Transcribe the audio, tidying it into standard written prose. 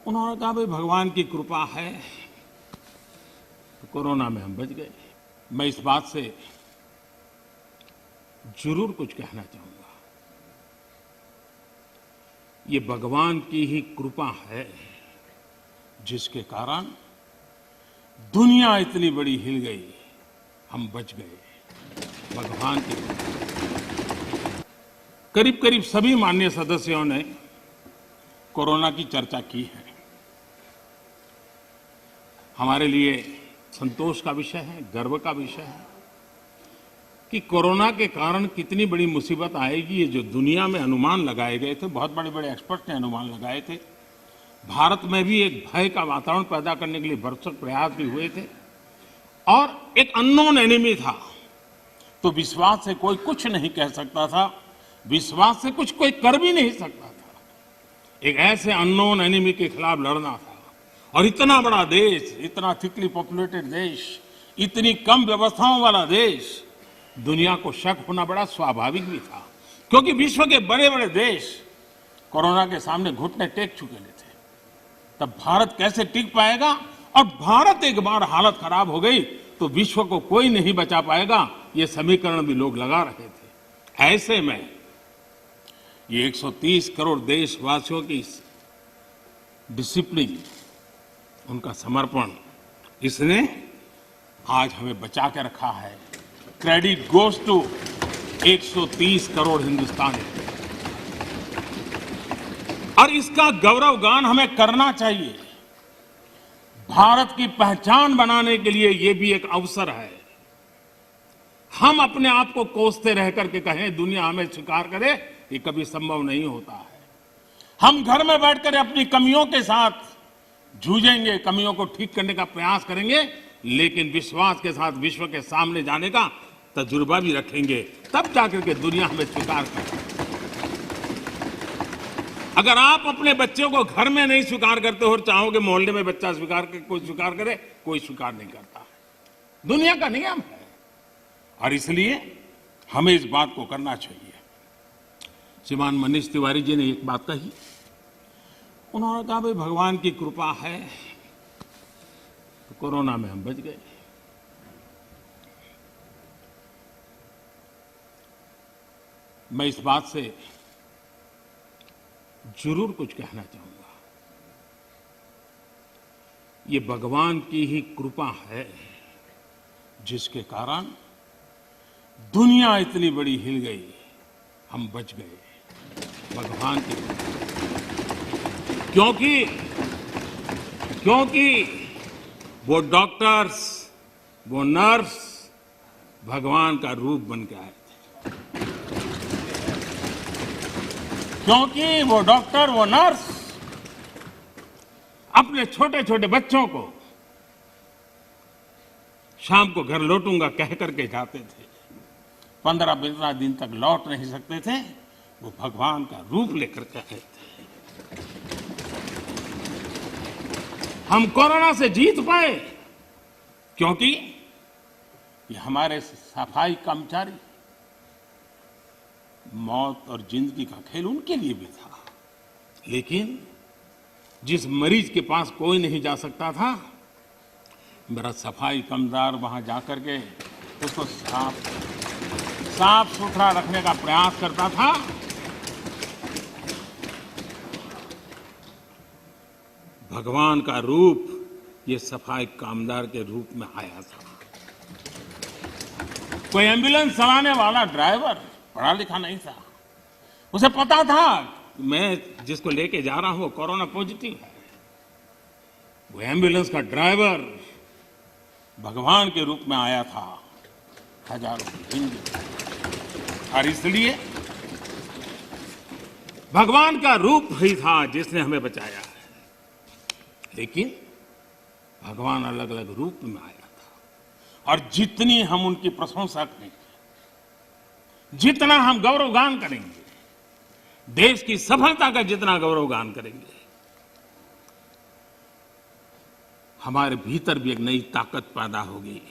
उन्होंने कहा भाई भगवान की कृपा है तो कोरोना में हम बच गए। मैं इस बात से जरूर कुछ कहना चाहूंगा। ये भगवान की ही कृपा है जिसके कारण दुनिया इतनी बड़ी हिल गई, हम बच गए। भगवान की कृपा। करीब करीब सभी माननीय सदस्यों ने कोरोना की चर्चा की है। हमारे लिए संतोष का विषय है, गर्व का विषय है कि कोरोना के कारण कितनी बड़ी मुसीबत आएगी। ये जो दुनिया में अनुमान लगाए गए थे, बहुत बड़े बड़े एक्सपर्ट ने अनुमान लगाए थे, भारत में भी एक भय का वातावरण पैदा करने के लिए भरसक प्रयास भी हुए थे और एक अननोन एनिमी था, तो विश्वास से कोई कुछ नहीं कह सकता था, विश्वास से कुछ कोई कर भी नहीं सकता था। एक ऐसे अननोन एनिमी के खिलाफ लड़ना था और इतना बड़ा देश, इतना थिकली पॉपुलेटेड देश, इतनी कम व्यवस्थाओं वाला देश, दुनिया को शक होना बड़ा स्वाभाविक भी था, क्योंकि विश्व के बड़े बड़े देश कोरोना के सामने घुटने टेक चुके थे। तब भारत कैसे टिक पाएगा? और भारत एक बार हालत खराब हो गई तो विश्व को कोई नहीं बचा पाएगा, ये समीकरण भी लोग लगा रहे थे। ऐसे में ये 130 करोड़ देशवासियों की डिसिप्लिन, उनका समर्पण, इसने आज हमें बचा के रखा है। क्रेडिट गोज टू 130 करोड़ हिंदुस्तानी, और इसका गौरवगान हमें करना चाहिए। भारत की पहचान बनाने के लिए यह भी एक अवसर है। हम अपने आप को कोसते रह करके कहें दुनिया हमें स्वीकार करे, ये कभी संभव नहीं होता है। हम घर में बैठकर अपनी कमियों के साथ जूझेंगे, कमियों को ठीक करने का प्रयास करेंगे, लेकिन विश्वास के साथ विश्व के सामने जाने का तजुर्बा भी रखेंगे, तब जाकर के दुनिया हमें स्वीकार करे। अगर आप अपने बच्चों को घर में नहीं स्वीकार करते हो और चाहोगे मोहल्ले में बच्चा स्वीकार करे, कोई स्वीकार करे, कोई स्वीकार नहीं करता है। दुनिया का नियम है और इसलिए हमें इस बात को करना चाहिए। श्रीमान मनीष तिवारी जी ने एक बात कही, उन्होंने कहा भाई भगवान की कृपा है तो कोरोना में हम बच गए। मैं इस बात से जरूर कुछ कहना चाहूंगा। ये भगवान की ही कृपा है जिसके कारण दुनिया इतनी बड़ी हिल गई, हम बच गए। भगवान की कृपा। क्योंकि वो डॉक्टर्स, वो नर्स भगवान का रूप बन के आए थे। क्योंकि वो डॉक्टर, वो नर्स अपने छोटे छोटे बच्चों को शाम को घर लौटूंगा कह करके जाते थे। 15-15 दिन तक लौट नहीं सकते थे, वो भगवान का रूप लेकर के आए थे। हम कोरोना से जीत पाए क्योंकि ये हमारे सफाई कर्मचारी, मौत और जिंदगी का खेल उनके लिए भी था, लेकिन जिस मरीज के पास कोई नहीं जा सकता था, मेरा सफाई कर्मचारी वहां जाकर के उसको साफ सुथरा रखने का प्रयास करता था। भगवान का रूप ये सफाई कामदार के रूप में आया था। कोई एम्बुलेंस चलाने वाला ड्राइवर पढ़ा लिखा नहीं था, उसे पता था कि मैं जिसको लेके जा रहा हूं वो कोरोना पॉजिटिव है। वो एम्बुलेंस का ड्राइवर भगवान के रूप में आया था हजारों हिंदू, और इसलिए भगवान का रूप ही था जिसने हमें बचाया है। लेकिन भगवान अलग अलग रूप में आया था, और जितनी हम उनकी प्रशंसा करेंगे, जितना हम गौरवगान करेंगे, देश की सफलता का जितना गौरवगान करेंगे, हमारे भीतर भी एक नई ताकत पैदा होगी।